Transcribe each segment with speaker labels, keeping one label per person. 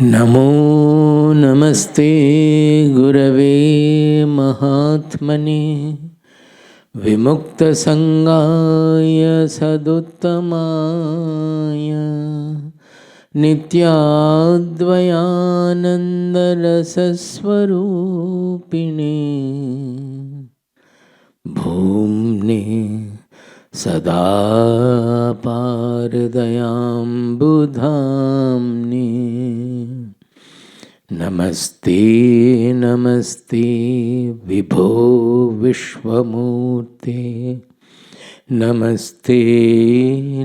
Speaker 1: नमो नमस्ते गुरवे महात्मने विमुक्तसंगाय सदुत्तमाय नित्याद्वयानन्दरसस्वरूपिणे भूम्ने सदा पारदयाम्बुधाम्ने नमस्ते नमस्ते विभो विश्वमूर्ते नमस्ते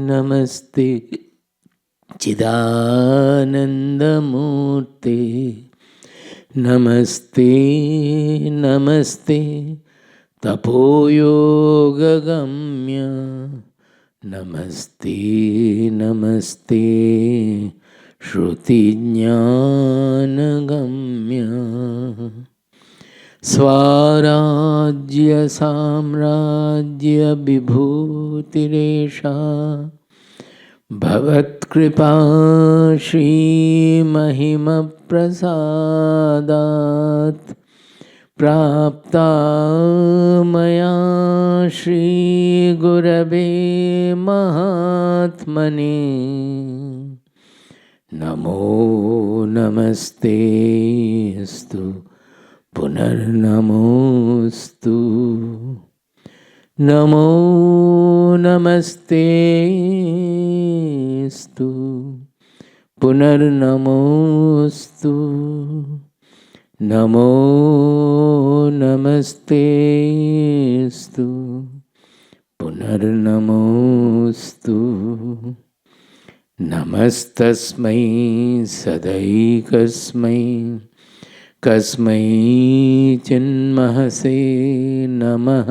Speaker 1: नमस्ते चिदानन्दमूर्ते नमस्ते नमस्ते तपोयोगगम्य नमस्ते नमस्ते श्रुतिज्ञानगम्य स्वराज्य साम्राज्य विभूतिरेषा भवत्कृपा श्रीमहिमप्रसादात् प्राप्ता मया श्रीगुरवे महात्मने नमो नमस्तेस्तु पुनर्नमोस्तु नमो नमस्तेस्तु पुनर्नमोस्तु नमो नमस्तेस्तु पुनर्नमोस्तु नमस्तस्मै सदैकस्मै कस्मै चिन्महसे नमः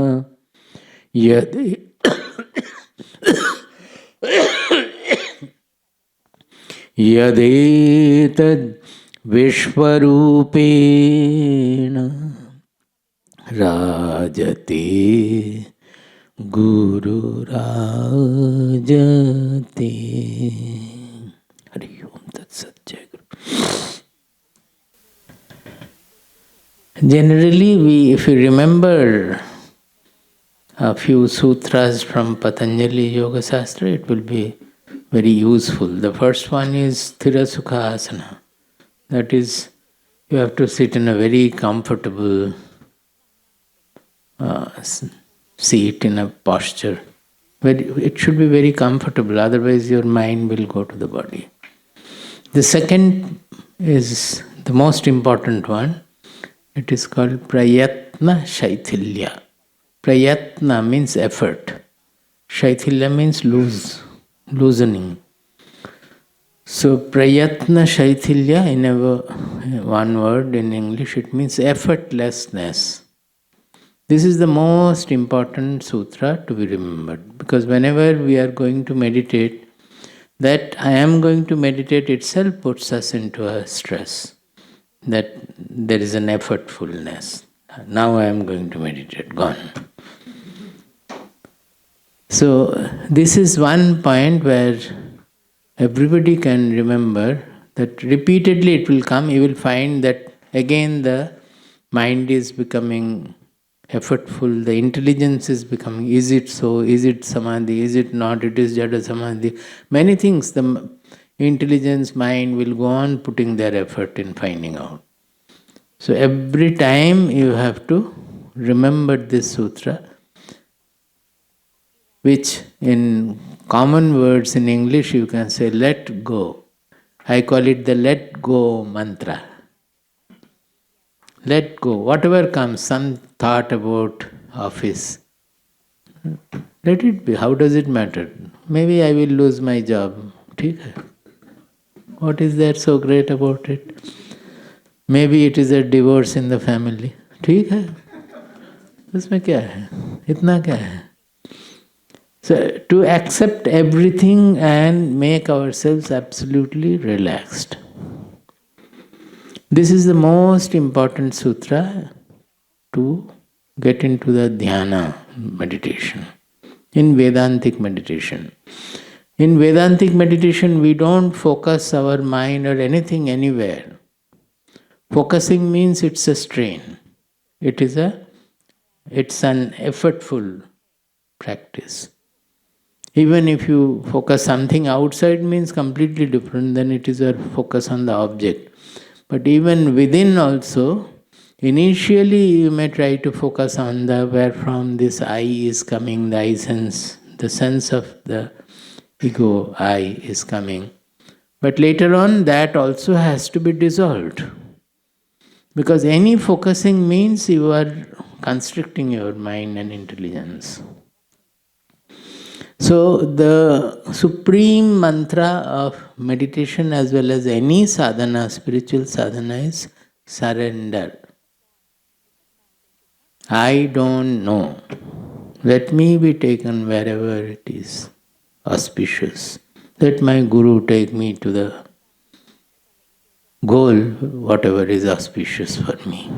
Speaker 1: यदेतद् विश्वरूपेण राजते गुरुराजते। हरि ओम तत्सत। जय गुरु। Generally, if you remember a few sutras from Patanjali Yoga Shastra, it will be very useful. The first one is Sthira Sukha Asana. That is, you have to sit in a very comfortable seat, in a posture. It should be very comfortable, otherwise your mind will go to the body. The second is the most important one. It is called Prayatna Shaithilya. Prayatna means effort. Shaithilya means loosening. So, Prayatna Shaithilya, in one word in English, it means effortlessness. This is the most important sutra to be remembered, because whenever we are going to meditate, that I am going to meditate itself puts us into a stress, that there is an effortfulness. Now I am going to meditate, gone. So, this is one point where everybody can remember that repeatedly it will come. You will find that again the mind is becoming effortful, the intelligence is becoming, is it so, is it samadhi, is it not, it is jada samadhi. Many things, the intelligence mind will go on putting their effort in finding out. So every time you have to remember this sutra, which in common words in English you can say let go. I call it the let go mantra. Let go. Whatever comes, some thought about office, let it be. How does it matter? Maybe I will lose my job. ठीक है. What is there so great about it? Maybe it is a divorce in the family. ठीक है. उसमें क्या है? इतना क्या है? So, to accept everything and make ourselves absolutely relaxed. This is the most important sutra to get into the dhyana meditation, in Vedantic meditation. In Vedantic meditation, we don't focus our mind or anything anywhere. Focusing means it's a strain. It's an effortful practice. Even if you focus something outside means completely different, then it is a focus on the object. But even within also, initially you may try to focus on the where from this I is coming, the I sense, the sense of the ego I is coming. But later on that also has to be dissolved. Because any focusing means you are constricting your mind and intelligence. So the supreme mantra of meditation as well as any sadhana, spiritual sadhana is surrender. I don't know. Let me be taken wherever it is auspicious. Let my guru take me to the goal, whatever is auspicious for me.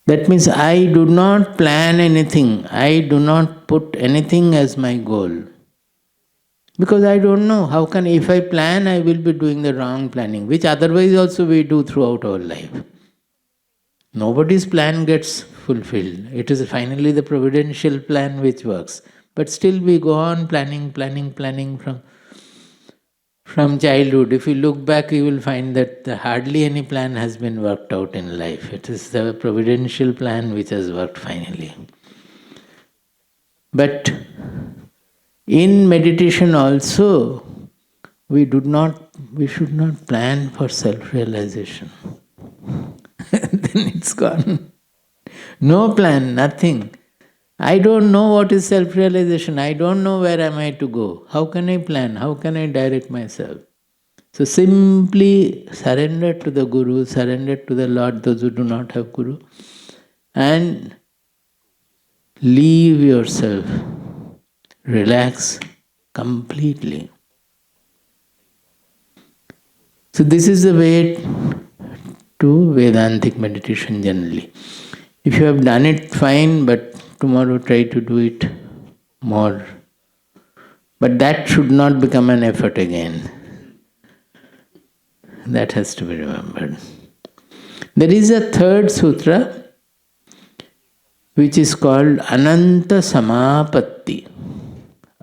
Speaker 1: That means I do not plan anything. I do not put anything as my goal. Because I don't know. How can, if I plan, I will be doing the wrong planning, which otherwise also we do throughout our life. Nobody's plan gets fulfilled. It is finally the providential plan which works. But still we go on planning from childhood. If you look back, you will find that hardly any plan has been worked out in life. It is the providential plan which has worked finally. But in meditation also, we should not plan for self-realization. Then it's gone. No plan, nothing. I don't know what is self-realization. I don't know where am I to go. How can I plan? How can I direct myself? So simply surrender to the Guru, surrender to the Lord, those who do not have Guru, and leave yourself. Relax completely. So this is the way to Vedantic meditation generally. If you have done it, fine, but tomorrow try to do it more. But that should not become an effort again. That has to be remembered. There is a third sutra which is called Ananta Samapatti.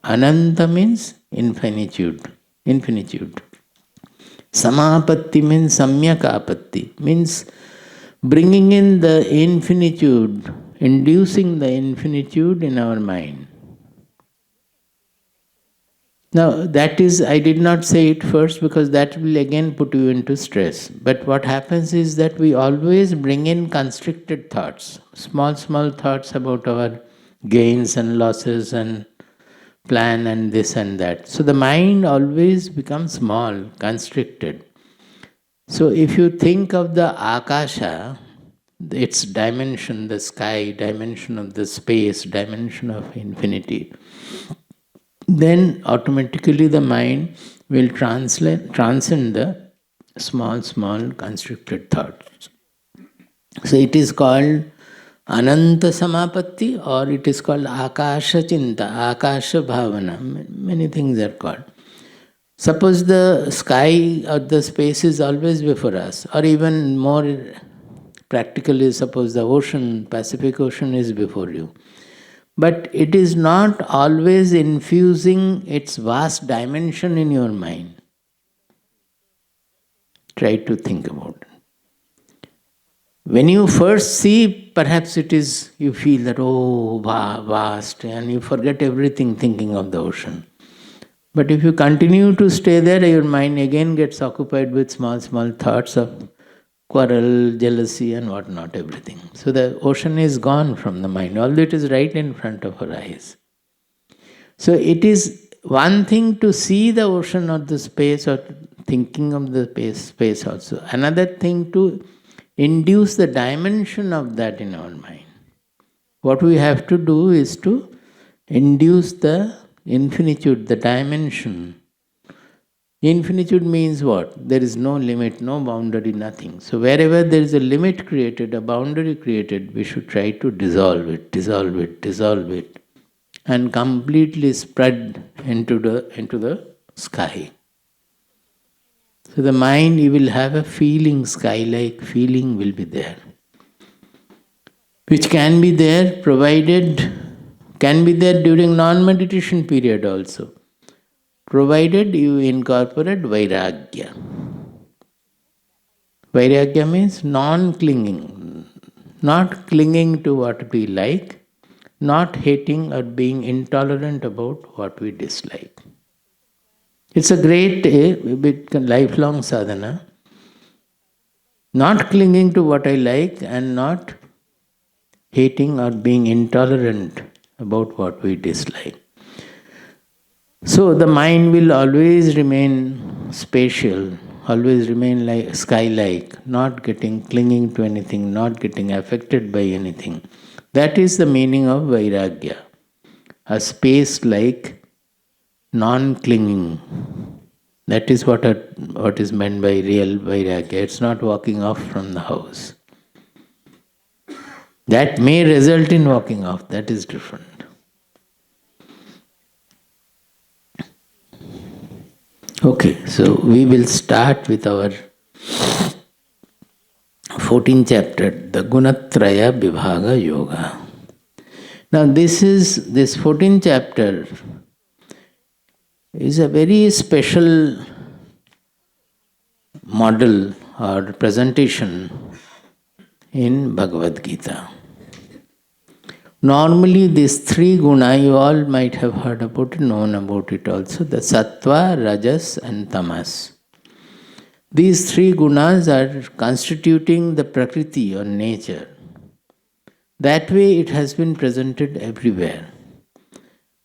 Speaker 1: Ananta means infinitude. Samapatti means samyakapatti, means bringing in the infinitude, inducing the infinitude in our mind. Now that is, I did not say it first because that will again put you into stress. But what happens is that we always bring in constricted thoughts, small thoughts about our gains and losses and plan and this and that. So the mind always becomes small, constricted. So if you think of the Akasha, its dimension, the sky, dimension of the space, dimension of infinity, then automatically the mind will transcend the small constricted thoughts. So it is called Ananta Samapatti, or it is called Akasha Chinta, Akasha Bhavana. Many things are called. Suppose the sky or the space is always before us, or even more practically, suppose the ocean, Pacific Ocean is before you. But it is not always infusing its vast dimension in your mind. Try to think about it. When you first see, perhaps it is, you feel that, oh, vast, and you forget everything thinking of the ocean. But if you continue to stay there, your mind again gets occupied with small thoughts of quarrel, jealousy and whatnot, everything. So the ocean is gone from the mind, although it is right in front of our eyes. So it is one thing to see the ocean or the space or thinking of the space also. Another thing to induce the dimension of that in our mind. What we have to do is to induce the infinitude, the dimension. Infinitude means what? There is no limit, no boundary, nothing. So wherever there is a limit created, a boundary created, we should try to dissolve it. and completely spread into the sky. So the mind, you will have a feeling, sky-like feeling will be there, which can be there can be there during non-meditation period also, provided you incorporate vairagya. Vairagya means non-clinging, not clinging to what we like, not hating or being intolerant about what we dislike. It's a great lifelong sadhana. Not clinging to what I like and not hating or being intolerant about what we dislike. So the mind will always remain spatial, always remain like sky-like, not clinging to anything, not getting affected by anything. That is the meaning of vairagya, a space-like non-clinging. That is what is meant by real vairagya. It's not walking off from the house. That may result in walking off, that is different. Okay, so we will start with our 14th chapter, the Gunatraya-vibhaga-yoga. Now this 14th chapter is a very special model or presentation in Bhagavad Gita. Normally these three guna, you all might have heard about it, known about it also, the Sattva, Rajas and Tamas. These three gunas are constituting the Prakriti or nature. That way it has been presented everywhere.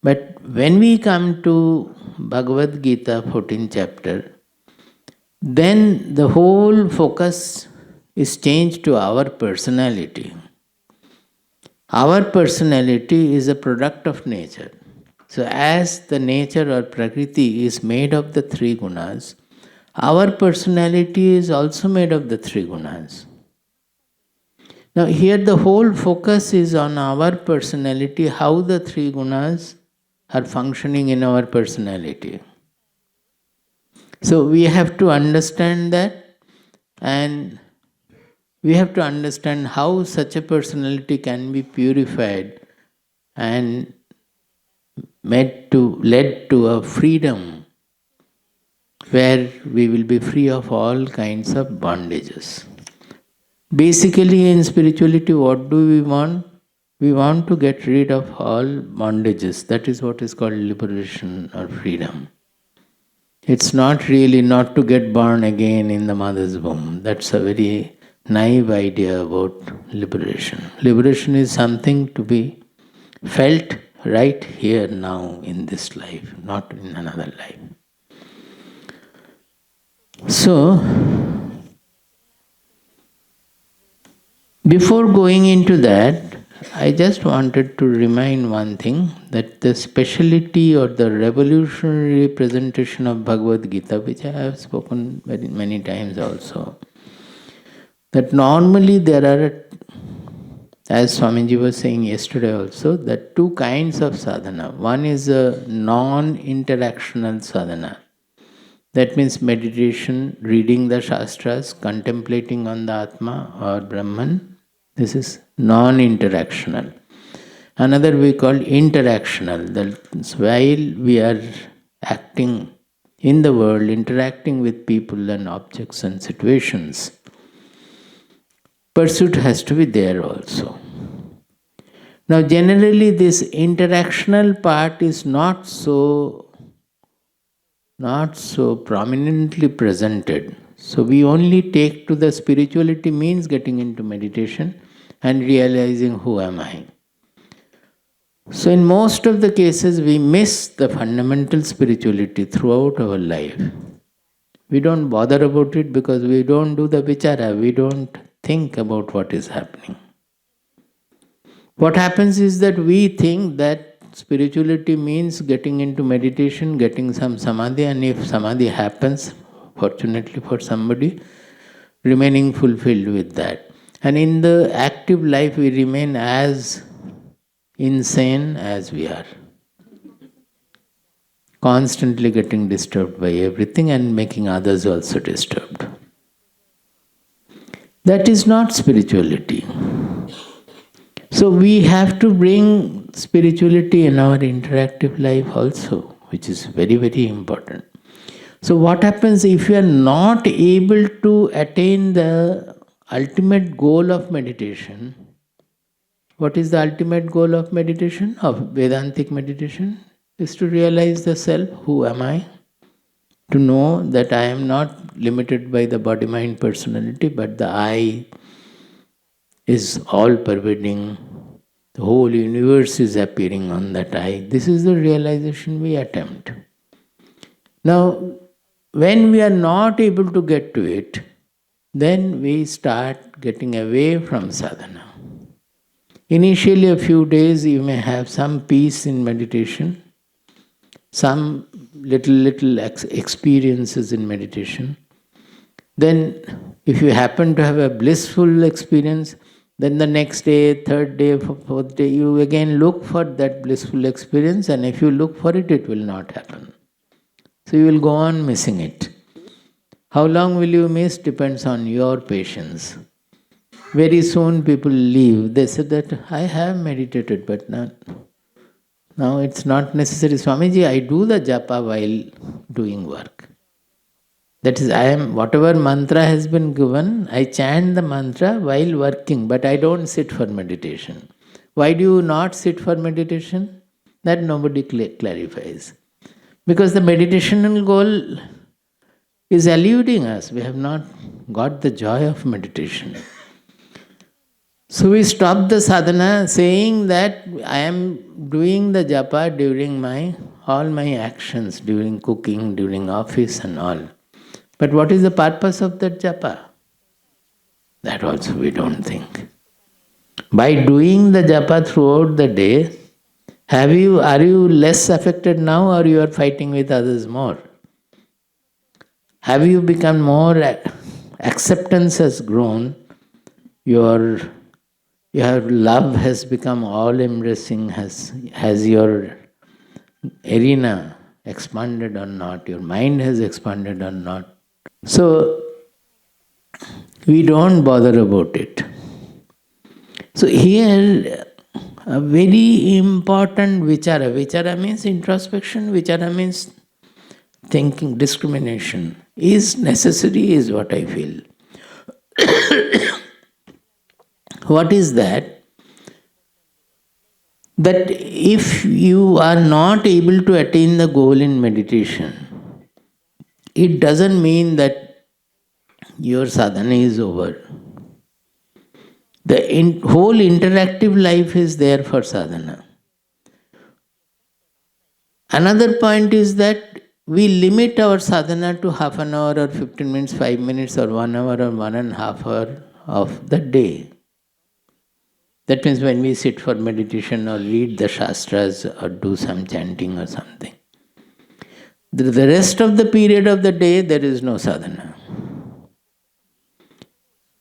Speaker 1: But when we come to Bhagavad Gita 14th chapter, then the whole focus is changed to our personality. Our personality is a product of nature. So as the nature or Prakriti is made of the three gunas, our personality is also made of the three gunas. Now here the whole focus is on our personality, how the three gunas are functioning in our personality. So we have to understand that, and we have to understand how such a personality can be purified and led to a freedom where we will be free of all kinds of bondages. Basically in spirituality, what do we want? We want to get rid of all bondages. That is what is called liberation or freedom. It's not really not to get born again in the mother's womb. That's a very naive idea about liberation. Liberation is something to be felt right here now in this life, not in another life. So, before going into that, I just wanted to remind one thing, that the speciality or the revolutionary presentation of Bhagavad Gita, which I have spoken very many times also, that normally there are, as Swamiji was saying yesterday also, that two kinds of sadhana. One is a non-interactional sadhana. That means meditation, reading the Shastras, contemplating on the Atma or Brahman. This is non-interactional. Another we call interactional. That's while we are acting in the world, interacting with people and objects and situations, pursuit has to be there also. Now generally this interactional part is not so prominently presented. So we only take to the spirituality means getting into meditation and realizing who am I. So in most of the cases we miss the fundamental spirituality throughout our life. We don't bother about it because we don't do the vichara, we don't think about what is happening. What happens is that we think that spirituality means getting into meditation, getting some samadhi, and if samadhi happens, fortunately for somebody, remaining fulfilled with that. And in the active life, we remain as insane as we are. constantly getting disturbed by everything and making others also disturbed. That is not spirituality. So we have to bring spirituality in our interactive life also, which is very, very important. So what happens if you are not able to attain the ultimate goal of meditation? What is the ultimate goal of meditation, of Vedantic meditation? Is to realize the self, who am I? To know that I am not limited by the body, mind, personality, but the I is all pervading. The whole universe is appearing on that I. This is the realization we attempt. Now, when we are not able to get to it, then we start getting away from sadhana. Initially, a few days you may have some peace in meditation, some little experiences in meditation. Then, if you happen to have a blissful experience, then the next day, third day, fourth day, you again look for that blissful experience, and if you look for it, it will not happen. So you will go on missing it. How long will you miss depends on your patience. Very soon people leave. They said that I have meditated, but now it's not necessary. Swamiji, I do the japa while doing work. That is, whatever mantra has been given, I chant the mantra while working, but I don't sit for meditation. Why do you not sit for meditation? That nobody clarifies. Because the meditational goal is eluding us. We have not got the joy of meditation. So we stop the sadhana saying that I am doing the japa during all my actions, during cooking, during office and all. But what is the purpose of that japa? That also we don't think. By doing the japa throughout the day, are you less affected now, or you are fighting with others more? Have you become more, acceptance has grown, your love has become all-embracing, has your arena expanded or not, your mind has expanded or not. So, we don't bother about it. So here, a very important vichara. Vichara means introspection, vichara means thinking, discrimination is necessary, is what I feel. What is that? That if you are not able to attain the goal in meditation, it doesn't mean that your sadhana is over. The whole interactive life is there for sadhana. Another point is that we limit our sadhana to half an hour or 15 minutes, 5 minutes or 1 hour or 1.5 hours of the day. That means when we sit for meditation or read the Shastras or do some chanting or something. The rest of the period of the day, there is no sadhana.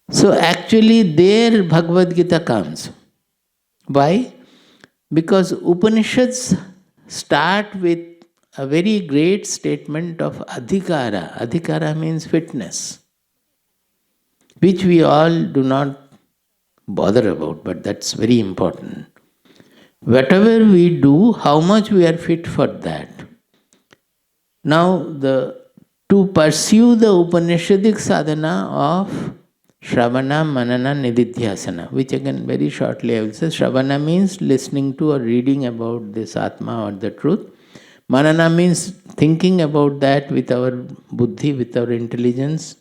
Speaker 1: So actually there Bhagavad Gita comes. Why? Because Upanishads start with a very great statement of adhikara. Adhikara means fitness, which we all do not bother about, but that's very important. Whatever we do, how much we are fit for that. Now, to pursue the Upanishadic sadhana of Shravana, Manana, Nididhyasana, which again very shortly I will say. Shravana means listening to or reading about this Atma or the truth. Manana means thinking about that with our buddhi, with our intelligence.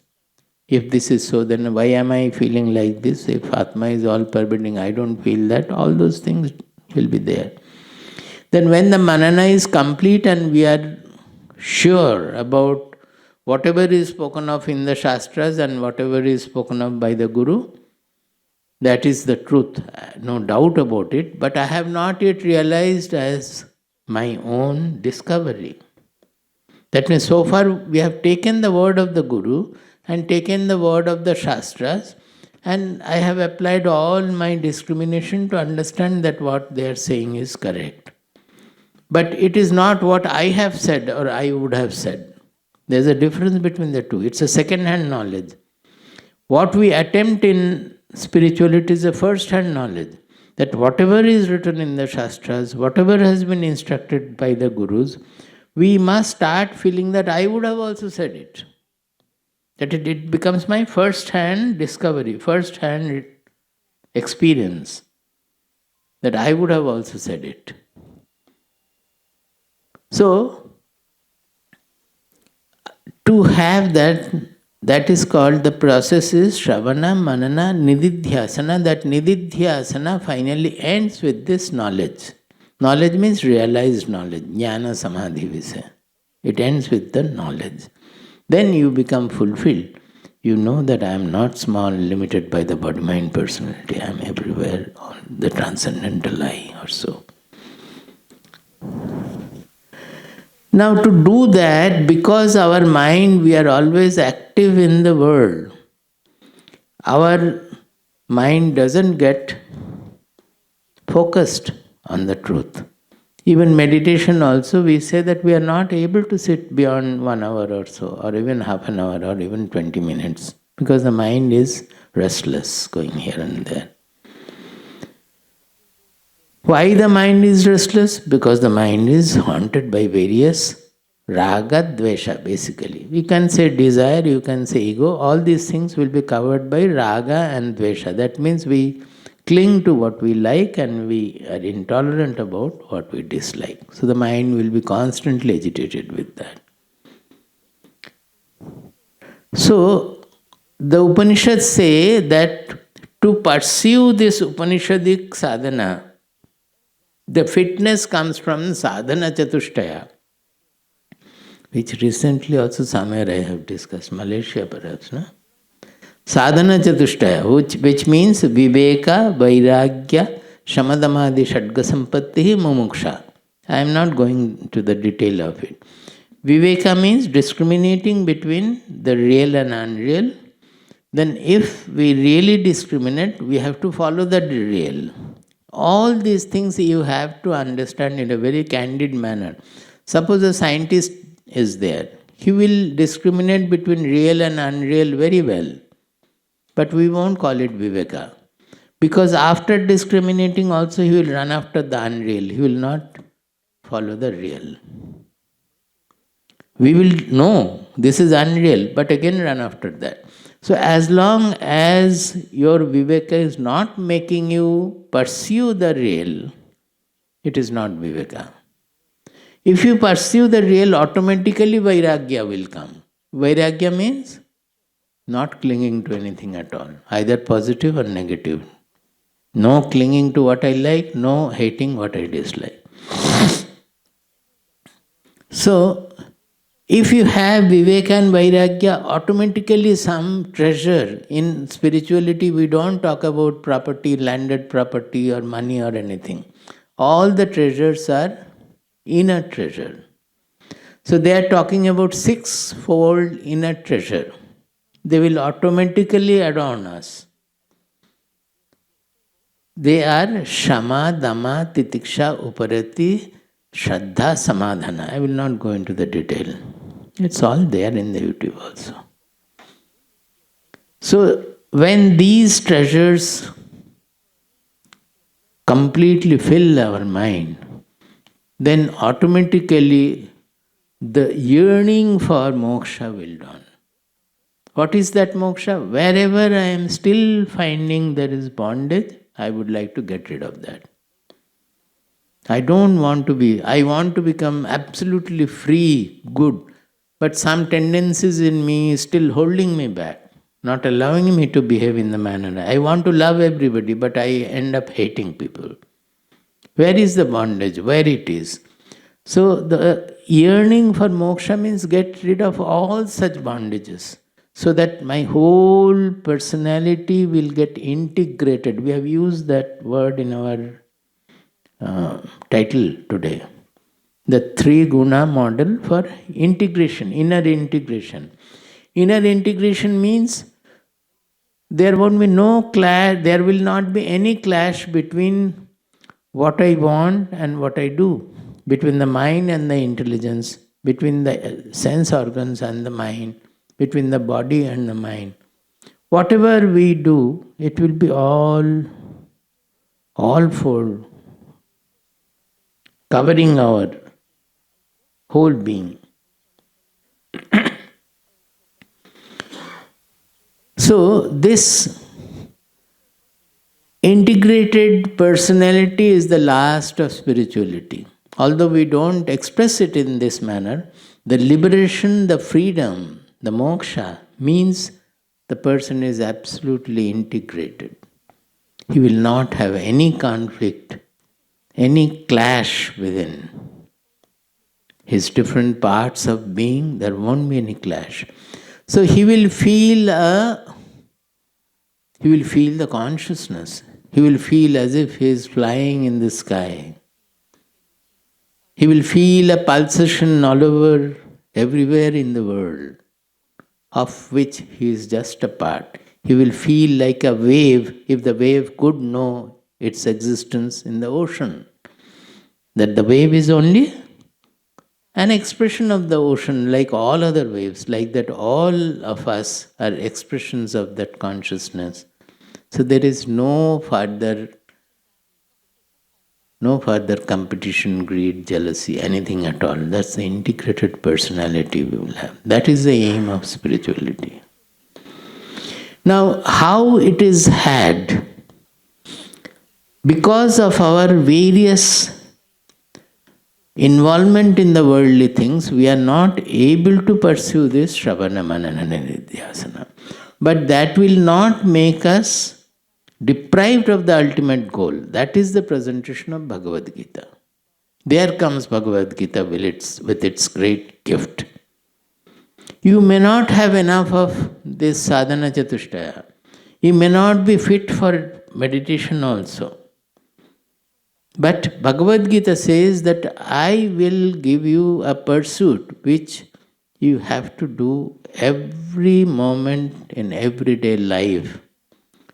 Speaker 1: If this is so, then why am I feeling like this? If Atma is all pervading, I don't feel that. All those things will be there. Then when the manana is complete and we are sure about whatever is spoken of in the Shastras and whatever is spoken of by the Guru, that is the truth, no doubt about it, but I have not yet realized as my own discovery. That means so far we have taken the word of the Guru and taken the word of the Shastras, and I have applied all my discrimination to understand that what they are saying is correct. But it is not what I have said or I would have said. There's a difference between the two. It's a second-hand knowledge. What we attempt in spirituality is a first-hand knowledge. That whatever is written in the Shastras, whatever has been instructed by the Gurus, we must start feeling that I would have also said it. That it becomes my first-hand discovery, first-hand experience. That I would have also said it. So, to have that is called, the process is Shravana, Manana, Nididhyasana. That Nididhyasana finally ends with this knowledge. Knowledge means realized knowledge. Jnana Samadhi we say. It ends with the knowledge. Then you become fulfilled. You know that I am not small, limited by the body, mind, personality. I am everywhere on the transcendental I or so. Now to do that, because our mind, we are always active in the world, our mind doesn't get focused on the truth. Even meditation also, we say that we are not able to sit beyond 1 hour or so, or even half an hour, or even 20 minutes, because the mind is restless, going here and there. Why the mind is restless? Because the mind is haunted by various raga, dvesha, basically. You can say desire, you can say ego, all these things will be covered by raga and dvesha. That means we cling to what we like and we are intolerant about what we dislike. So the mind will be constantly agitated with that. So the Upanishads say that to pursue this Upanishadic sadhana, the fitness comes from Sadhana Chatushtaya, which recently also somewhere I have discussed, Malaysia perhaps, no? Sadhana Chatushtaya, which means Viveka, Vairagya, Shamadamadi, Shadga Sampatti, Mumuksha. I am not going to the detail of it. Viveka means discriminating between the real and unreal. Then if we really discriminate, we have to follow the real. All these things you have to understand in a very candid manner. Suppose a scientist is there. He will discriminate between real and unreal very well. But we won't call it Viveka. Because after discriminating also he will run after the unreal. He will not follow the real. We will know this is unreal, but again run after that. So as long as your Viveka is not making you pursue the real, it is not Viveka. If you pursue the real, automatically Vairagya will come. Vairagya means not clinging to anything at all, either positive or negative. No clinging to what I like, no hating what I dislike. So, if you have Viveka and Vairagya, automatically some treasure. In spirituality, we don't talk about property, landed property or money or anything. All the treasures are inner treasure. So they are talking about six-fold inner treasure. They will automatically adorn us. They are Shama, Dama, Titiksha, Uparati, Shraddha, Samadhana. I will not go into the detail. It's all there in the YouTube also. So when these treasures completely fill our mind, then automatically the yearning for moksha will dawn. What is that moksha? Wherever I am still finding there is bondage, I would like to get rid of that. I want to become absolutely free, good, but some tendencies in me is still holding me back, not allowing me to behave in the manner. I want to love everybody, but I end up hating people. Where is the bondage? Where it is? So the yearning for moksha means get rid of all such bondages, so that my whole personality will get integrated. We have used that word in our title today. The 3 guna model for integration, inner integration. Inner integration means there won't be no clash, there will not be any clash between what I want and what I do. between the mind and the intelligence, between the sense organs and the mind, between the body and the mind. Whatever we do, it will be all for covering our whole being. So, this integrated personality is the last of spirituality. Although we don't express it in this manner, the liberation, the freedom, the moksha means the person is absolutely integrated. He will not have any conflict, any clash within his different parts of being. There won't be any clash. So he will feel the consciousness. He will feel as if he is flying in the sky. He will feel a pulsation all over, everywhere in the world, of which he is just a part. He will feel like a wave, if the wave could know its existence in the ocean. That the wave is only an expression of the ocean, like all other waves, like that all of us are expressions of that consciousness. So there is no further competition, greed, jealousy, anything at all. That's the integrated personality we will have. That is the aim of spirituality. Now, how it is had, because of our various involvement in the worldly things, we are not able to pursue this Shravana, Manana, Nidhyasana. But that will not make us deprived of the ultimate goal. That is the presentation of Bhagavad Gita. There comes Bhagavad Gita with its great gift. You may not have enough of this Sadhana Chatushtaya. You may not be fit for meditation also. But Bhagavad Gita says that I will give you a pursuit which you have to do every moment in everyday life,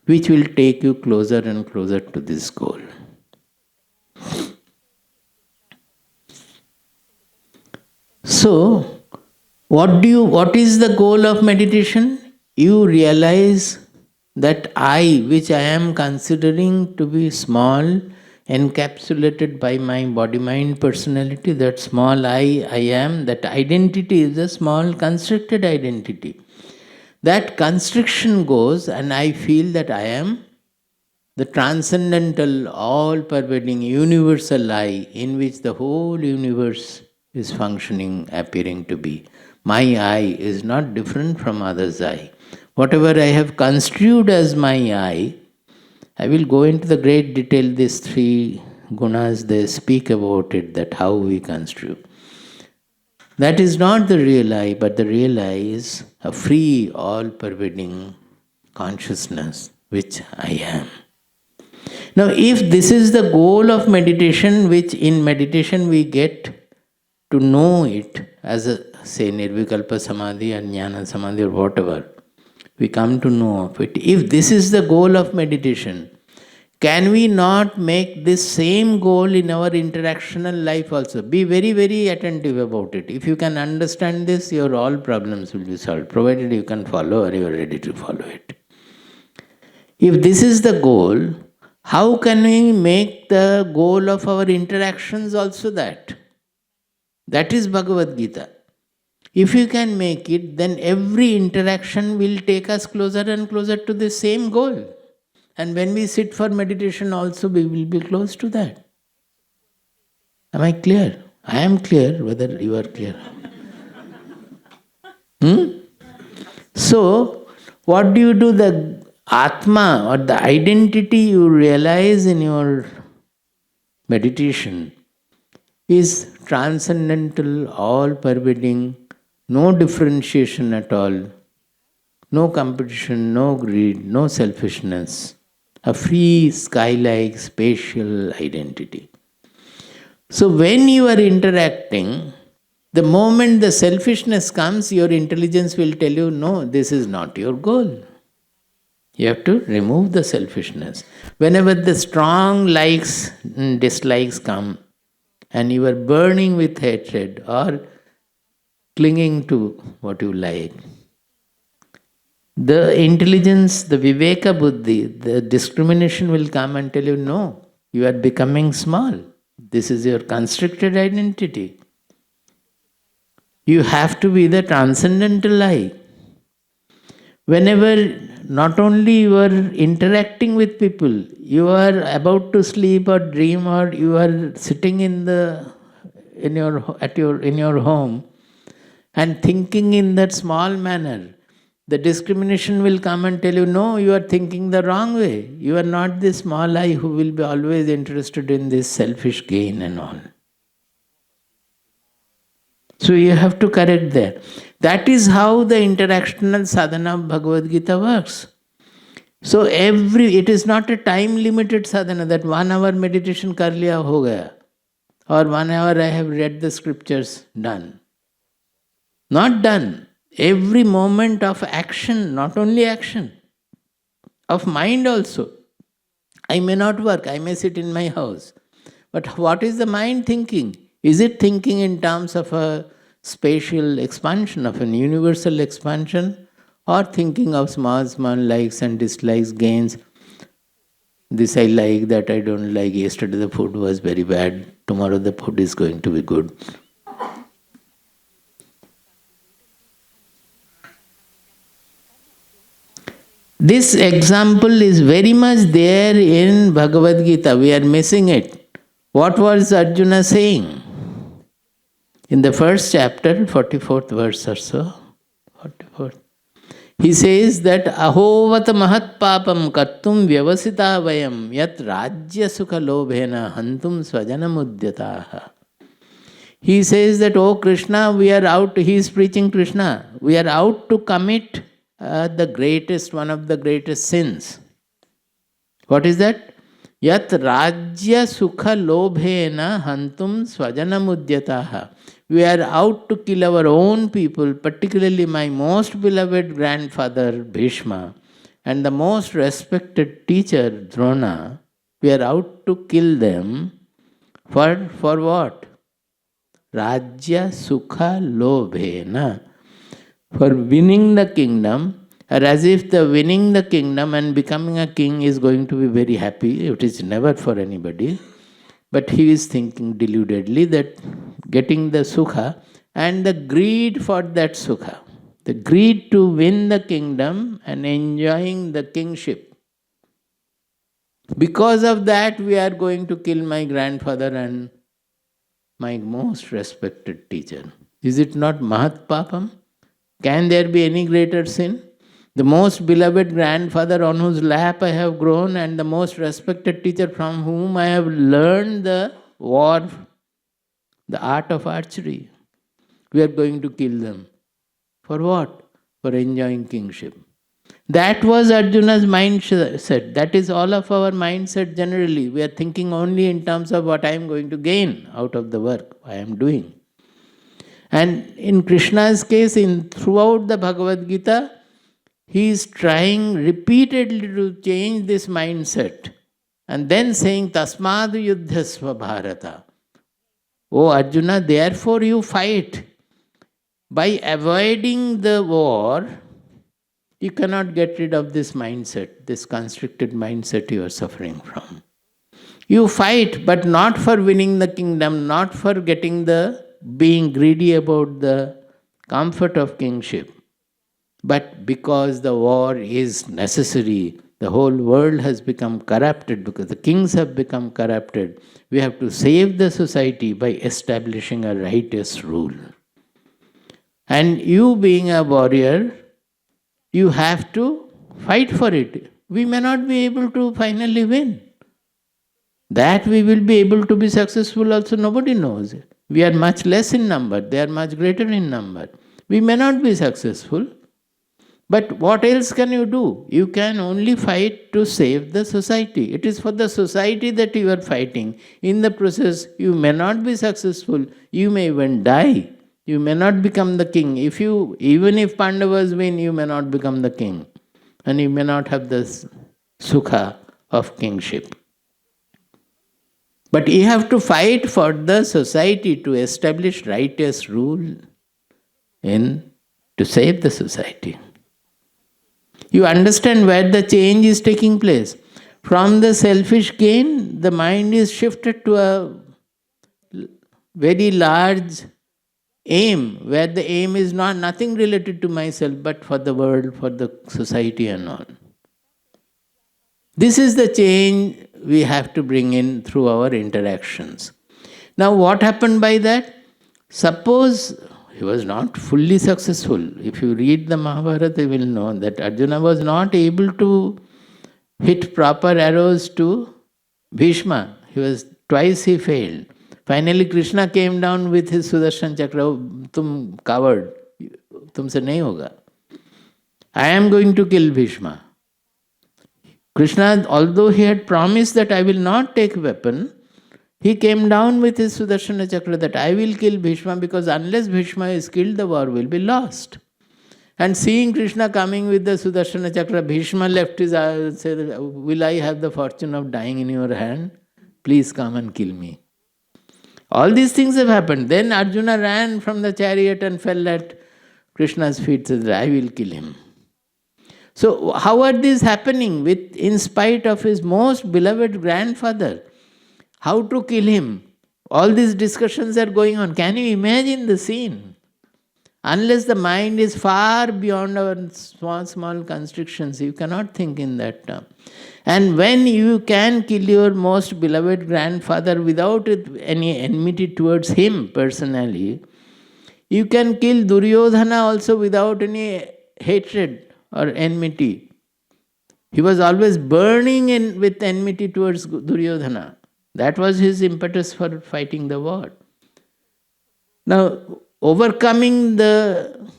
Speaker 1: which will take you closer and closer to this goal. So, what is the goal of meditation? You realize that I, which I am considering to be small, encapsulated by my body-mind personality, that small I am, that identity is a small constricted identity. That constriction goes and I feel that I am the transcendental, all-pervading, universal I in which the whole universe is functioning, appearing to be. My I is not different from others' I. Whatever I have construed as my I will go into the great detail, these three gunas, they speak about it, that how we construe. That is not the real I, but the real I is a free, all-pervading consciousness, which I am. Now, if this is the goal of meditation, which in meditation we get to know it as a, say, Nirvikalpa Samadhi or Jnana Samadhi or whatever, we come to know of it. If this is the goal of meditation, can we not make this same goal in our interactional life also? Be very, very attentive about it. If you can understand this, your all problems will be solved, provided you can follow or you are ready to follow it. If this is the goal, how can we make the goal of our interactions also that? That is Bhagavad Gita. If you can make it, then every interaction will take us closer and closer to the same goal. And when we sit for meditation also, we will be close to that. Am I clear? I am clear, whether you are clear. So, what do? The Atma or the identity you realize in your meditation is transcendental, all-pervading, no differentiation at all, no competition, no greed, no selfishness, a free, sky-like, spatial identity. So when you are interacting, the moment the selfishness comes, your intelligence will tell you, no, this is not your goal. You have to remove the selfishness. Whenever the strong likes and dislikes come, and you are burning with hatred or clinging to what you like, the intelligence, the viveka buddhi, the discrimination will come and tell you, no, you are becoming small. This is your constricted identity. You have to be the transcendental I. Whenever not only you are interacting with people, you are about to sleep or dream, or you are sitting in your home and thinking in that small manner, the discrimination will come and tell you, no, you are thinking the wrong way. You are not this small I who will be always interested in this selfish gain and all. So you have to correct that. That is how the interactional sadhana of Bhagavad Gita works. So it is not a time limited sadhana that 1 hour meditation kar liya ho gaya, or 1 hour I have read the scriptures, done. Not done. Every moment of action, not only action, of mind also. I may not work, I may sit in my house. But what is the mind thinking? Is it thinking in terms of a spatial expansion, of an universal expansion, or thinking of small likes and dislikes, gains? This I like, that I don't like. Yesterday the food was very bad. Tomorrow the food is going to be good. This example is very much there in Bhagavad Gita. We are missing it. What was Arjuna saying? In the first chapter, 44th verse or so, 44th, he says that ahovat mahat papam kartum vyavasita vayam yat rajya sukha lobhena hantum svajanam. He says that, oh Krishna, we are out, he is preaching Krishna, we are out to commit one of the greatest sins. What is that? Yat rajya sukha lobhena hantum svajanamudyataha. We are out to kill our own people, particularly my most beloved grandfather Bhishma and the most respected teacher Drona. We are out to kill them for what? Rajya sukha lobhena. For winning the kingdom, or as if the winning the kingdom and becoming a king is going to be very happy. It is never for anybody. But he is thinking deludedly that getting the sukha and the greed for that sukha, the greed to win the kingdom and enjoying the kingship. Because of that, we are going to kill my grandfather and my most respected teacher. Is it not mahat papam? Can there be any greater sin? The most beloved grandfather on whose lap I have grown and the most respected teacher from whom I have learned the war, the art of archery. We are going to kill them. For what? For enjoying kingship. That was Arjuna's mindset. That is all of our mindset generally. We are thinking only in terms of what I am going to gain out of the work I am doing. And in Krishna's case, throughout the Bhagavad Gita, he is trying repeatedly to change this mindset. And then saying, Tasmad yuddhasva bharata. Oh Arjuna, therefore you fight. By avoiding the war, you cannot get rid of this mindset, this constricted mindset you are suffering from. You fight, but not for winning the kingdom, not for being greedy about the comfort of kingship, but because the war is necessary. The whole world has become corrupted because the kings have become corrupted. We have to save the society by establishing a righteous rule. And you being a warrior, you have to fight for it. We may not be able to finally win. That we will be able to be successful also, nobody knows. We are much less in number, they are much greater in number. We may not be successful. But what else can you do? You can only fight to save the society. It is for the society that you are fighting. In the process, you may not be successful. You may even die. You may not become the king. Even if Pandavas win, you may not become the king. And you may not have the sukha of kingship. But you have to fight for the society to establish righteous rule to save the society. You understand where the change is taking place. From the selfish gain, the mind is shifted to a very large aim, where the aim is nothing related to myself, but for the world, for the society and all. This is the change we have to bring in through our interactions. Now, what happened by that? Suppose he was not fully successful. If you read the Mahabharata, you will know that Arjuna was not able to hit proper arrows to Bhishma. Twice he failed. Finally, Krishna came down with his Sudarshan Chakra. Tum coward, tumse nahi hoga. I am going to kill Bhishma. Krishna, although he had promised that I will not take weapon, he came down with his Sudarshana Chakra that I will kill Bhishma, because unless Bhishma is killed, the war will be lost. And seeing Krishna coming with the Sudarshana Chakra, Bhishma left his eyes, said, will I have the fortune of dying in your hand? Please come and kill me. All these things have happened. Then Arjuna ran from the chariot and fell at Krishna's feet, said, I will kill him. So how are these happening? In spite of his most beloved grandfather. How to kill him? All these discussions are going on. Can you imagine the scene? Unless the mind is far beyond our small constrictions, you cannot think in that term. And when you can kill your most beloved grandfather without any enmity towards him personally, you can kill Duryodhana also without any hatred or enmity. He was always burning with enmity towards Duryodhana. That was his impetus for fighting the war. Now, overcoming the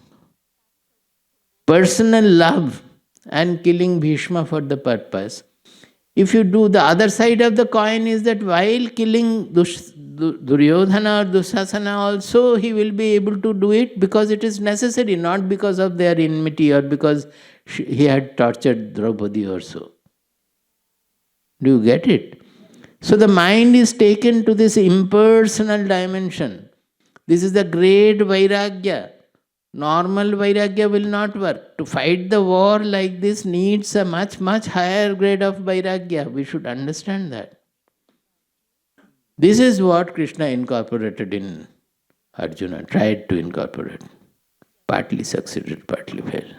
Speaker 1: personal love and killing Bhishma for the purpose, if you do the other side of the coin is that while killing Duryodhana or Dushasana also, he will be able to do it because it is necessary, not because of their enmity or because he had tortured Draupadi or so. Do you get it? So the mind is taken to this impersonal dimension. This is the great Vairagya. Normal Vairagya will not work. To fight the war like this needs a much, much higher grade of Vairagya. We should understand that. This is what Krishna incorporated in Arjuna, tried to incorporate. Partly succeeded, partly failed.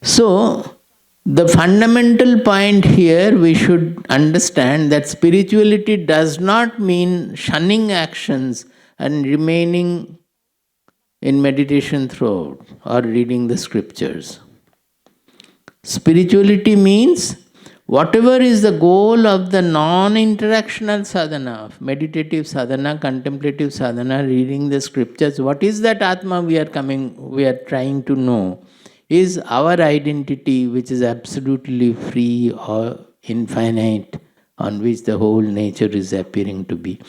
Speaker 1: So, the fundamental point here we should understand that spirituality does not mean shunning actions and remaining in meditation throughout or reading the scriptures. Spirituality means whatever is the goal of the non-interactional sadhana, of meditative sadhana, contemplative sadhana, reading the scriptures, what is that Atma we are trying to know? Is our identity, which is absolutely free or infinite, on which the whole nature is appearing to be.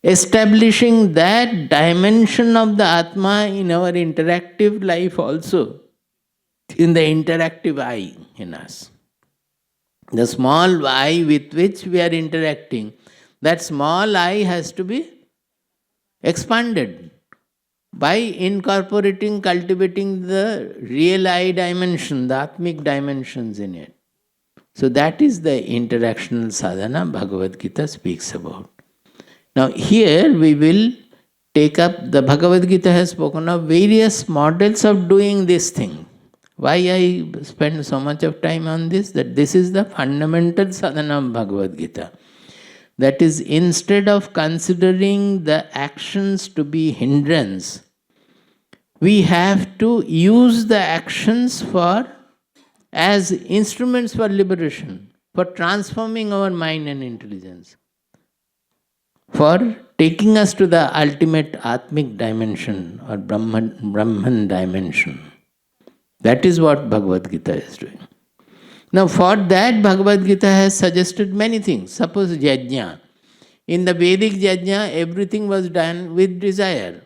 Speaker 1: Establishing that dimension of the Atma in our interactive life also, in the interactive I in us. The small I with which we are interacting, that small I has to be expanded by incorporating, cultivating the real I dimension, the Atmic dimensions in it. So that is the interactional sadhana Bhagavad Gita speaks about. Now here we will take up, the Bhagavad Gita has spoken of various models of doing this thing. Why I spend so much of time on this? That this is the fundamental sadhana of Bhagavad Gita. That is, instead of considering the actions to be hindrance, we have to use the actions as instruments for liberation, for transforming our mind and intelligence, for taking us to the ultimate Atmic dimension or Brahman dimension. That is what Bhagavad Gita is doing. Now for that, Bhagavad Gita has suggested many things. Suppose Yajna. In the Vedic Yajna, everything was done with desire.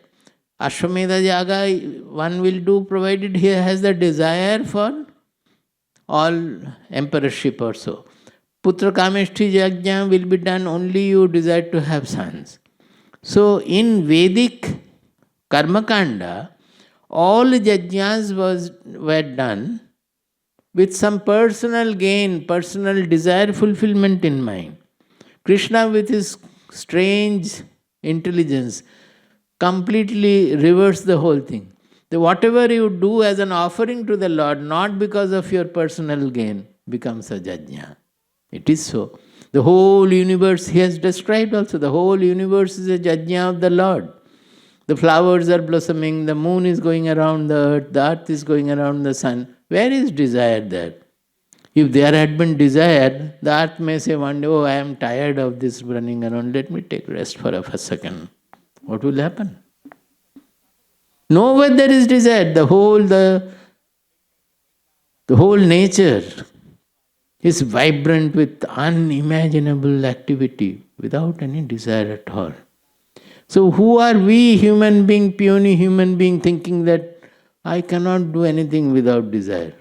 Speaker 1: Ashwamedha Yaga one will do provided he has the desire for all emperorship or so. Putra Kameshti Yajna will be done only you desire to have sons. So in Vedic Karmakanda, all yajnas were done with some personal gain, personal desire fulfillment in mind. Krishna, with his strange intelligence, completely reversed the whole thing. Whatever you do as an offering to the Lord, not because of your personal gain, becomes a yajna. It is so. The whole universe, he has described also, the whole universe is a yajna of the Lord. The flowers are blossoming, the moon is going around the earth is going around the sun. Where is desire there? If there had been desire, the earth may say one day, oh, I am tired of this running around, let me take rest for a second. What will happen? Nowhere there is desire. The whole nature is vibrant with unimaginable activity without any desire at all. So who are we, human being, puny human being, thinking that I cannot do anything without desire?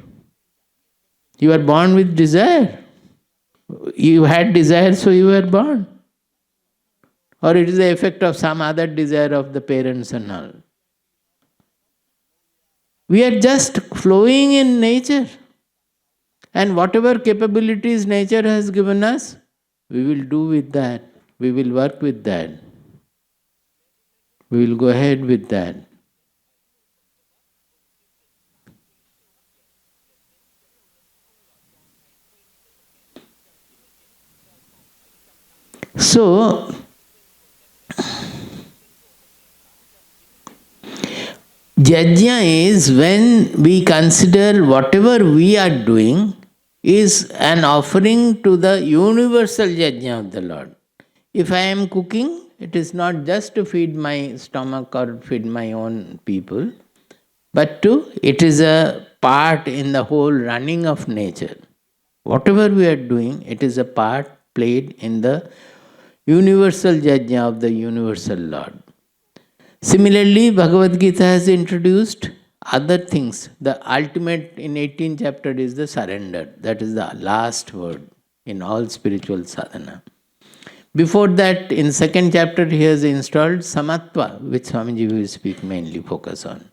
Speaker 1: You are born with desire. You had desire, so you were born. Or it is the effect of some other desire of the parents and all. We are just flowing in nature. And whatever capabilities nature has given us, we will do with that. We will work with that. We will go ahead with that. So, yajna is when we consider whatever we are doing is an offering to the universal yajna of the Lord. If I am cooking, it is not just to feed my stomach or feed my own people, but it is a part in the whole running of nature. Whatever we are doing, it is a part played in the universal yajna of the universal Lord. Similarly, Bhagavad Gita has introduced other things. The ultimate in 18th chapter is the surrender. That is the last word in all spiritual sadhana. Before that, in 2nd chapter, he has installed Samatva, which Swamiji will speak mainly focus on.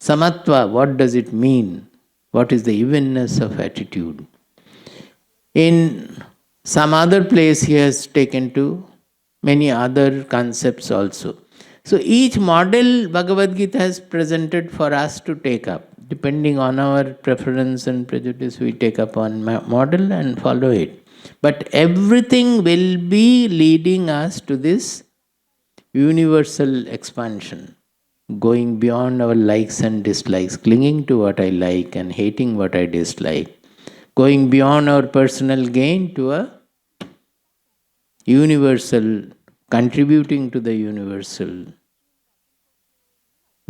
Speaker 1: Samatva, what does it mean? What is the evenness of attitude? In some other place, he has taken to many other concepts also. So each model Bhagavad Gita has presented for us to take up. Depending on our preference and prejudice, we take up one model and follow it. But everything will be leading us to this universal expansion, going beyond our likes and dislikes, clinging to what I like and hating what I dislike, going beyond our personal gain to a universal, contributing to the universal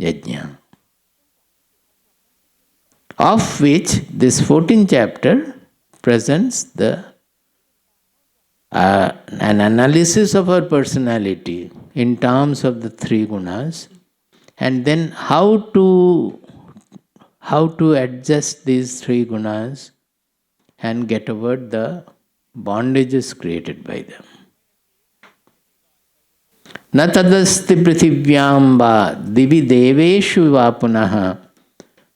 Speaker 1: yajna, of which this 14th chapter presents an analysis of our personality in terms of the three gunas, and then how to adjust these three gunas and get over the bondages created by them. Na tadasti prithivyaṁ va divi deveshu va punaha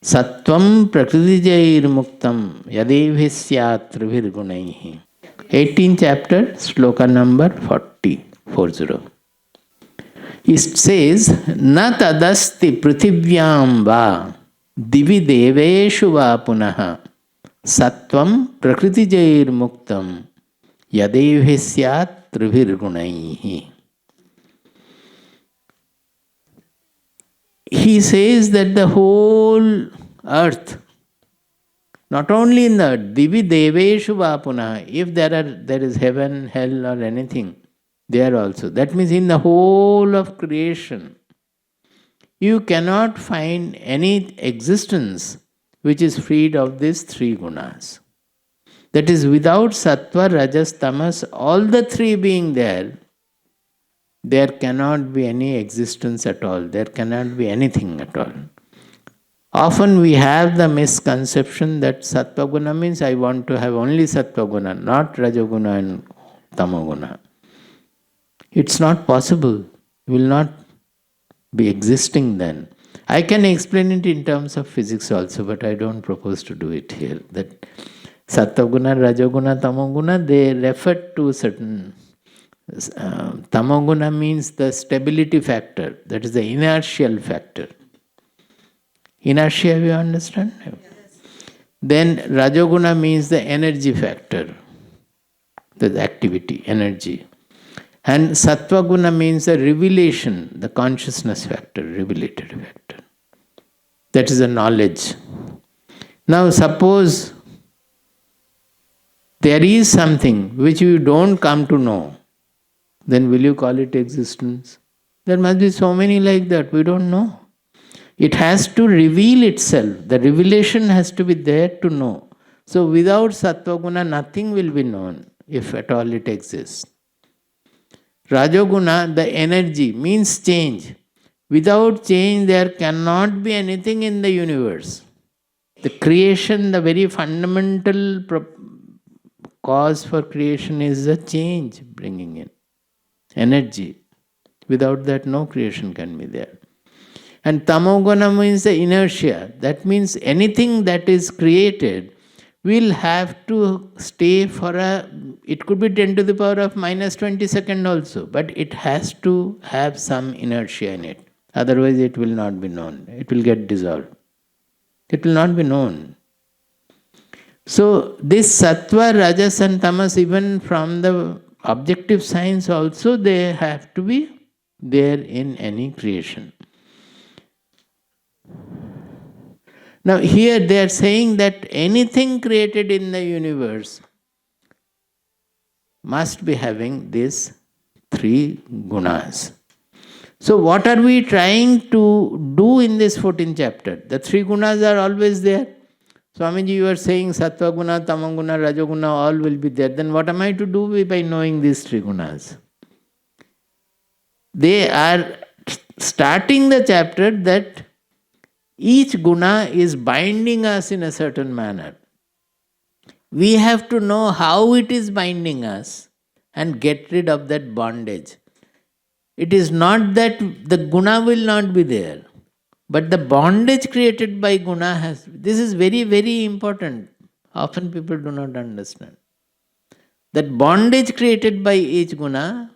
Speaker 1: sattvam prakritijair muktam yadevhi syat trivir gunaihi. 18th chapter, sloka number 40. It says, Na tadasti prithivyaṁ va divi deveshu va punaha sattvam prakritijair muktam yadevhi syat trivir gunaihi. He says that the whole earth, not only in the earth, divi deveshu vapuna, if there is heaven, hell or anything, there also. That means in the whole of creation, you cannot find any existence which is freed of these three gunas. That is, without sattva, rajas, tamas, all the three being there cannot be any existence at all. There cannot be anything at all. Often we have the misconception that Sattva Guna means I want to have only Sattva Guna, not Rajoguna and Tamoguna. It's not possible. It will not be existing then. I can explain it in terms of physics also, but I don't propose to do it here. That Sattva-guna, Rajoguna, Tamoguna, they refer to certain. Tamoguna means the stability factor, that is the inertial factor. Inertia, you understand? Yes. Then Rajoguna means the energy factor, the activity, energy. And Sattva Guna means the revelation, the consciousness factor, revelated factor. That is the knowledge. Now suppose there is something which you don't come to know, then will you call it existence? There must be so many like that, we don't know. It has to reveal itself. The revelation has to be there to know. So without Sattva Guna, nothing will be known, if at all it exists. Rajoguna, the energy, means change. Without change, there cannot be anything in the universe. The creation, the very fundamental cause for creation is the change bringing in. Energy. Without that, no creation can be there. And Tamoguna means the inertia. That means anything that is created will have to stay for it could be 10 to the power of minus 20 seconds also, but it has to have some inertia in it. Otherwise it will not be known. It will get dissolved. It will not be known. So this Sattva, Rajas and Tamas, even from the objective science also, they have to be there in any creation. Now here they are saying that anything created in the universe must be having these three gunas. So what are we trying to do in this 14th chapter? The three gunas are always there. Swamiji, you are saying Sattva Guna, Tamoguna, Rajoguna, all will be there. Then what am I to do by knowing these three gunas? They are starting the chapter that each guna is binding us in a certain manner. We have to know how it is binding us and get rid of that bondage. It is not that the guna will not be there, but the bondage created by guna has. This is very, very important. Often people do not understand. That bondage created by each guna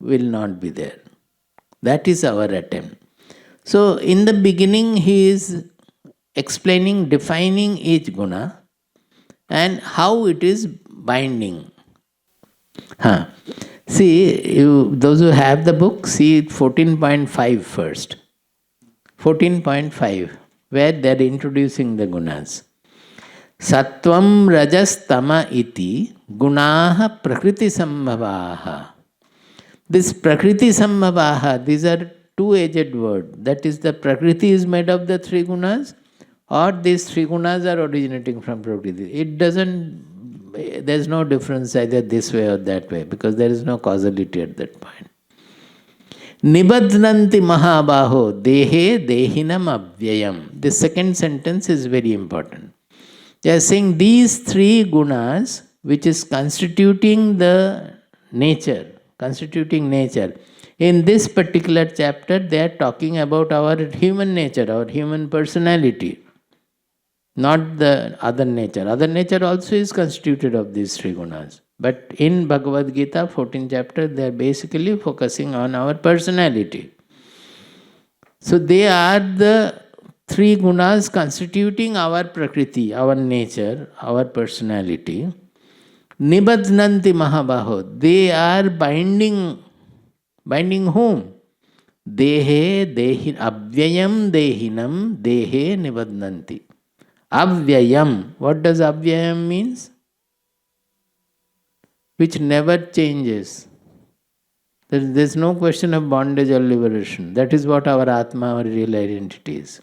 Speaker 1: will not be there. That is our attempt. So in the beginning he is explaining, defining each guna and how it is binding. See, those who have the book, see 14.5 first. 14.5, where they are introducing the gunas. Sattvam rajas tama iti gunaha prakriti sambhavaha. This prakriti sambhavaha, these are two-edged word. That is, the prakriti is made of the three gunas, or these three gunas are originating from prakriti. It doesn't, there is no difference either this way or that way, because there is no causality at that point. Nibadnanti mahabaho dehe dehinam avyayam. The second sentence is very important. They are saying these three gunas, which is constituting the nature, constituting nature. In this particular chapter, they are talking about our human nature, our human personality, not the other nature. Other nature also is constituted of these three gunas. But in Bhagavad Gita, 14th chapter, they are basically focusing on our personality. So they are the three gunas constituting our prakriti, our nature, our personality. Nibadnanti mahabaho. They are binding. Binding whom? Dehe, avyayam dehinam, dehe nibadnanti. Avyayam. What does avyayam means? Which never changes. There is no question of bondage or liberation. That is what our Atma, our real identity is.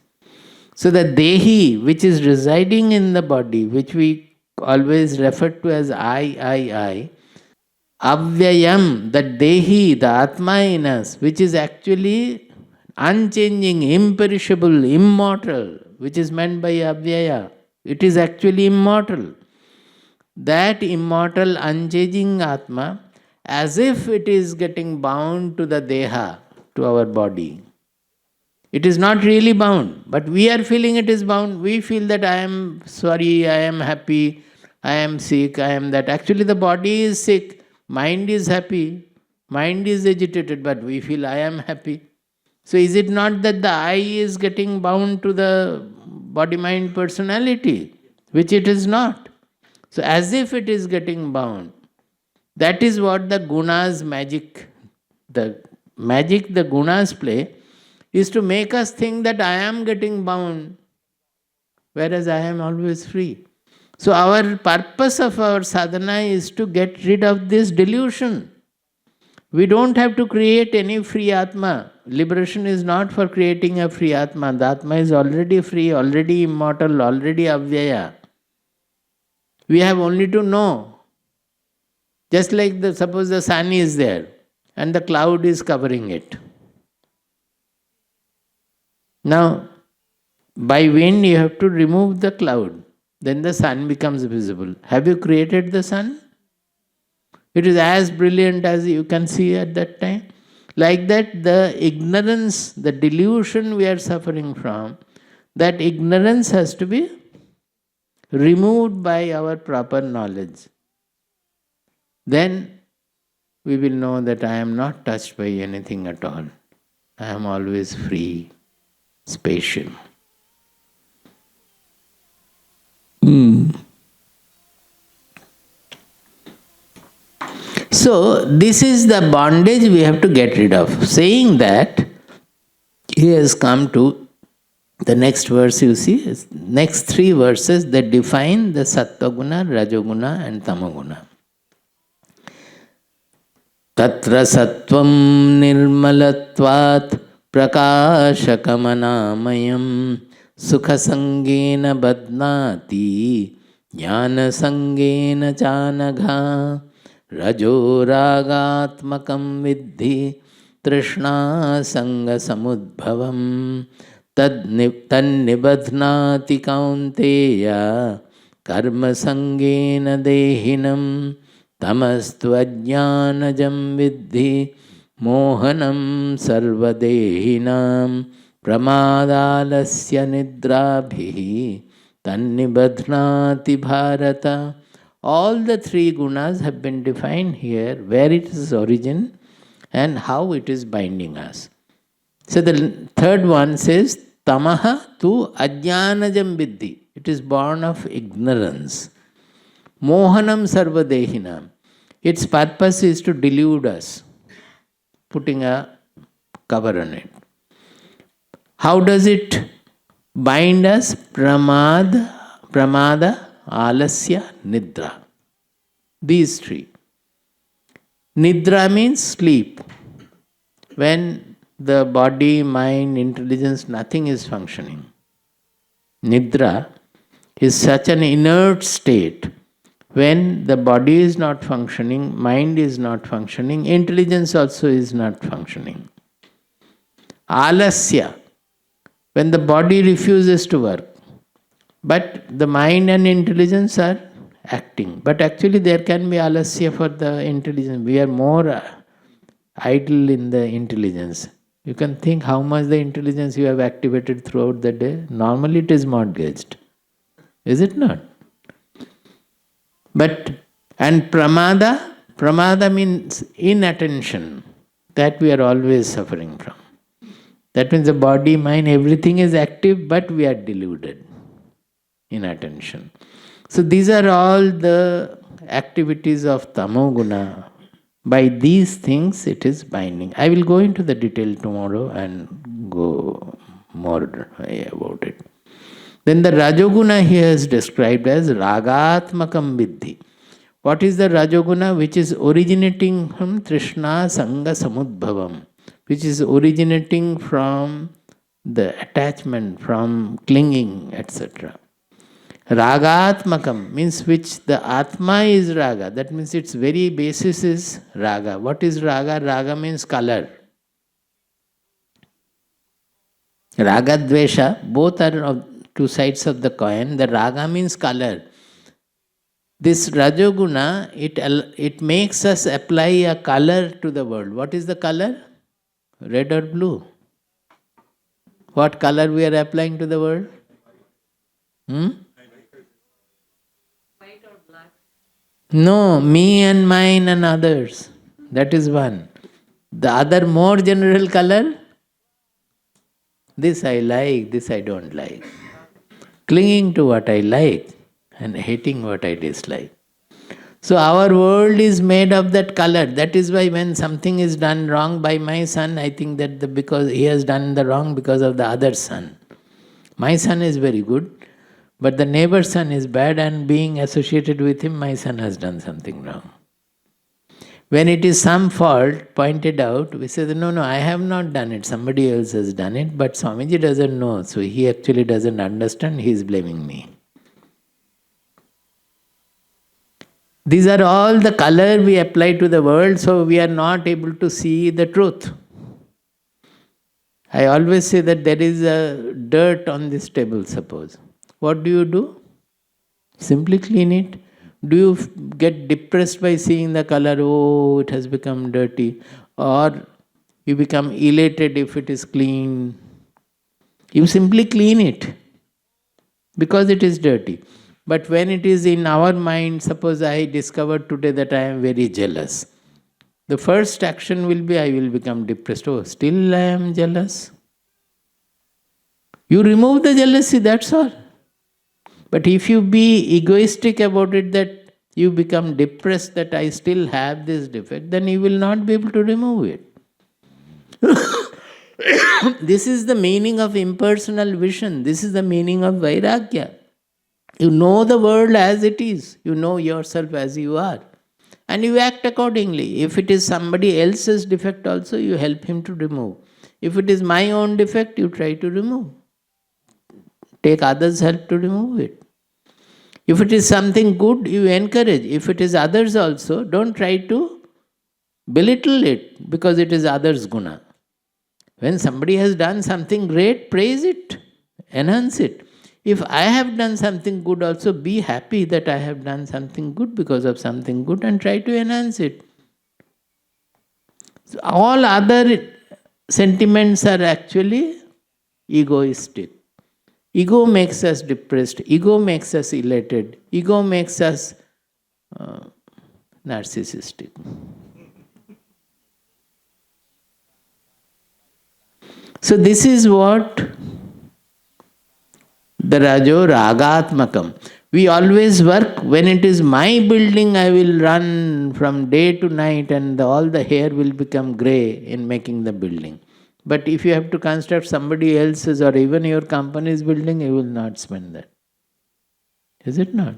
Speaker 1: So the Dehi, which is residing in the body, which we always refer to as I, Avyayam, the Dehi, the Atma in us, which is actually unchanging, imperishable, immortal, which is meant by avyaya. It is actually immortal. That immortal, unchanging Atma, as if it is getting bound to the Deha, to our body. It is not really bound, but we are feeling it is bound. We feel that I am sorry, I am happy, I am sick, I am that. Actually, the body is sick, mind is happy, mind is agitated, but we feel I am happy. So, is it not that the I is getting bound to the body mind personality, which it is not? So, as if it is getting bound. That is what the gunas the magic the gunas play, is to make us think that I am getting bound, whereas I am always free. So, our purpose of our sadhana is to get rid of this delusion. We don't have to create any free Atma. Liberation is not for creating a free Atma. The Atma is already free, already immortal, already avyaya. We have only to know. Just like suppose the sun is there and the cloud is covering it. Now, by wind you have to remove the cloud. Then the sun becomes visible. Have you created the sun? It is as brilliant as you can see at that time. Like that, the ignorance, the delusion we are suffering from, that ignorance has to be removed by our proper knowledge. Then we will know that I am not touched by anything at all. I am always free, spatial. So, this is the bondage we have to get rid of. Saying that, he has come to the next verse, you see, next three verses that define the Sattva guna, Rajoguna and Tamaguna. Tatra sattvam nirmalatvat prakashakamanāmayam sukha sangena badnāti jnana sangena chanagha rajo ragatmakam viddhi trishna sanga samudbhavam tannibadhnāti kaunteya karma sangena dehinam Tamas-tvajnānajam viddhi mohanam sarvadehinam pramādalasya nidrabhihi tannibadhnāti bharata. All the three gunas have been defined here, where it is origin and how it is binding us. So the third one says, tamaha tu ajnanajam viddhi. It is born of ignorance. Mohanam sarvadehinam. Its purpose is to delude us, putting a cover on it. How does it bind us? Pramada, alasya, nidra. These three. Nidra means sleep. When the body, mind, intelligence, nothing is functioning. Nidra is such an inert state. When the body is not functioning, mind is not functioning, intelligence also is not functioning. Alasya, when the body refuses to work, but the mind and intelligence are acting. But actually there can be alasya for the intelligence. We are more idle in the intelligence. You can think how much the intelligence you have activated throughout the day. Normally it is mortgaged. Is it not? But, and pramada means inattention, that we are always suffering from. That means the body, mind, everything is active, but we are deluded, inattention. So these are all the activities of tamoguna. By these things it is binding. I will go into the detail tomorrow and go more about it. Then the Rajoguna here is described as Ragatmakam Viddhi. What is the Rajoguna? Which is originating from Trishna Sanga Samudbhavam, which is originating from the attachment, from clinging, etc. Ragatmakam means which the Atma is Raga. That means its very basis is Raga. What is Raga? Raga means color. Raga Dvesha, both are of two sides of the coin. The raga means color. This Rajoguna, it makes us apply a color to the world. What is the color? Red or blue? What color we are applying to the world? No, me and mine and others. That is one. The other more general color? This I like, this I don't like. Clinging to what I like and hating what I dislike. So our world is made of that color. That is why when something is done wrong by my son, I think that because he has done the wrong because of the other son. My son is very good, but the neighbor's son is bad, and being associated with him, my son has done something wrong. When it is some fault pointed out, we say, no, I have not done it, somebody else has done it, but Swamiji doesn't know, so he actually doesn't understand, he is blaming me. These are all the color we apply to the world, so we are not able to see the truth. I always say that there is a dirt on this table, suppose. What do? Simply clean it. Do you get depressed by seeing the color, oh, it has become dirty? Or you become elated if it is clean? You simply clean it because it is dirty. But when it is in our mind, suppose I discovered today that I am very jealous. The first action will be, I will become depressed. Oh, still I am jealous. You remove the jealousy, that's all. But if you be egoistic about it, that you become depressed that I still have this defect, then you will not be able to remove it. This is the meaning of impersonal vision. This is the meaning of Vairagya. You know the world as it is. You know yourself as you are. And you act accordingly. If it is somebody else's defect also, you help him to remove. If it is my own defect, you try to remove. Take others' help to remove it. If it is something good, you encourage. If it is others also, don't try to belittle it because it is others' guna. When somebody has done something great, praise it, enhance it. If I have done something good also, be happy that I have done something good because of something good and try to enhance it. So all other sentiments are actually egoistic. Ego makes us depressed, ego makes us elated, ego makes us narcissistic. So this is what the Rajo Ragatmakam. We always work, when it is my building, I will run from day to night and all the hair will become grey in making the building. But if you have to construct somebody else's or even your company's building, you will not spend that. Is it not?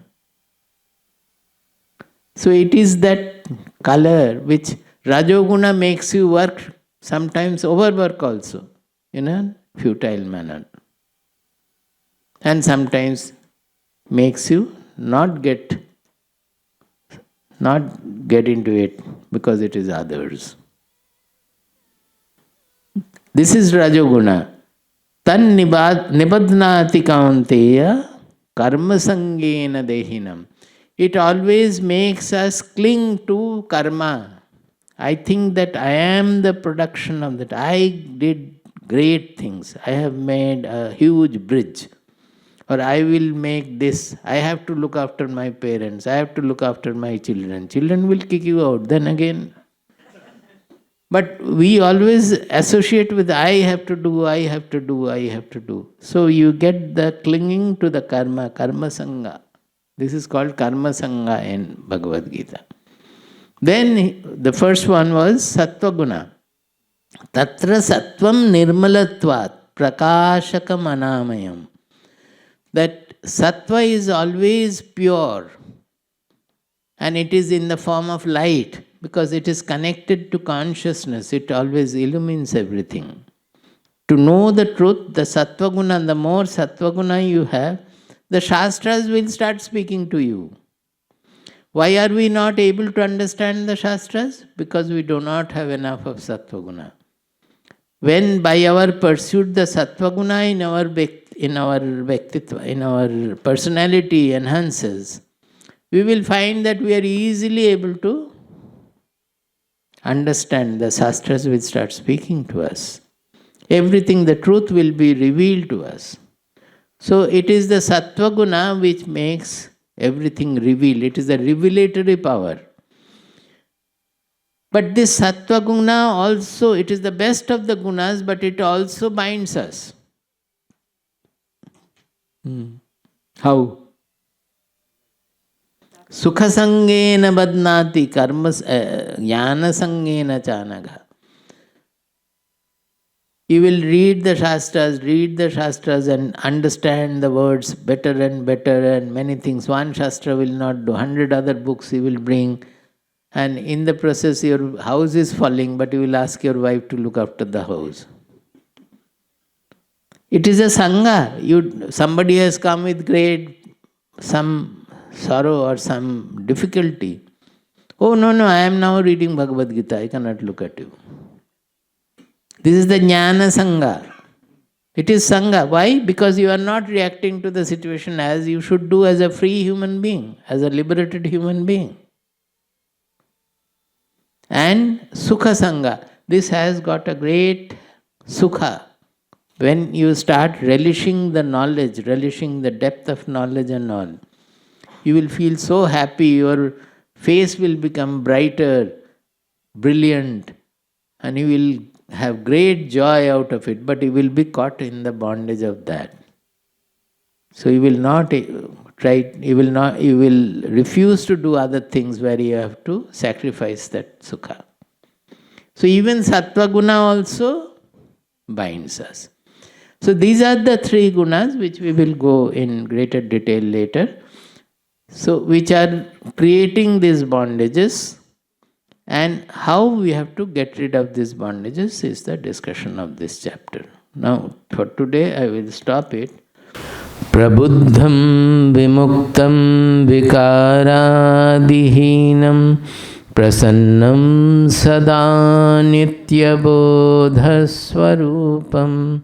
Speaker 1: So it is that color which Rajoguna makes you work, sometimes overwork also, in a futile manner. And sometimes makes you not get into it because it is others. This is Rajoguna. Tan nibadnati kaunteya karma sangena dehinam. It always makes us cling to karma. I think that I am the production of that. I did great things. I have made a huge bridge. Or I will make this. I have to look after my parents. I have to look after my children. Children will kick you out. Then again. But we always associate with I have to do, I have to do, I have to do. So you get the clinging to the karma, karma sangha. This is called karma sangha in Bhagavad Gita. Then the first one was sattva guna. Tatra sattvam nirmalatvat prakashakam anamayam. That sattva is always pure and it is in the form of light. Because it is connected to consciousness, it always illumines everything. To know the truth, the sattva guna, the more sattva guna you have, the shastras will start speaking to you. Why are we not able to understand the shastras? Because we do not have enough of sattva guna. When by our pursuit the sattva guna in our in our Vyaktitva, in our personality enhances, we will find that we are easily able to understand the Shastras will start speaking to us. Everything, the truth will be revealed to us. So it is the Sattva Guna which makes everything revealed. It is the revelatory power. But this Sattva Guna also, it is the best of the gunas, but it also binds us. How? Sukha sangena badnati karma jnana sangena chanagha. You will read the Shastras and understand the words better and better and many things. One Shastra will not do, 100 other books he will bring. And in the process your house is falling, but you will ask your wife to look after the house. It is a Sangha. Somebody has come with some sorrow or some difficulty. Oh no, I am now reading Bhagavad Gita, I cannot look at you. This is the Jnana Sangha. It is Sangha. Why? Because you are not reacting to the situation as you should do as a free human being, as a liberated human being. And Sukha Sangha. This has got a great Sukha. When you start relishing the knowledge, relishing the depth of knowledge and all, you will feel so happy, your face will become brighter, brilliant, and you will have great joy out of it, but you will be caught in the bondage of that. So you will not try, you will refuse to do other things where you have to sacrifice that sukha. So even Sattva Guna also binds us. So these are the three gunas which we will go in greater detail later. So which are creating these bondages, and how we have to get rid of these bondages is the discussion of this chapter. Now for today I will stop it. Prabuddham vimuktam vikaradihinam prasannam sada nityabodhaswarupam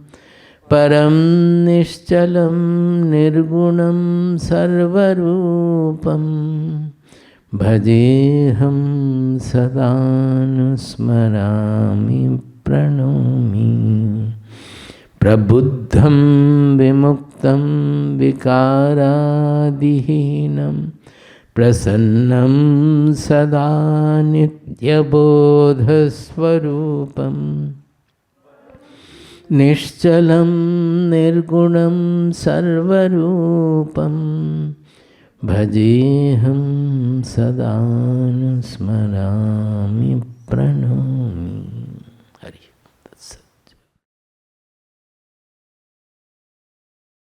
Speaker 1: param nishchalam nirgunam sarvarupam bhajeham sadanusmarami pranomi. Prabuddham vimuktam vikaradihinam prasannam sada nityabodhaswarupam nishchalam nirgunam sarvarupam bhajeham sadanusmarami pranomi.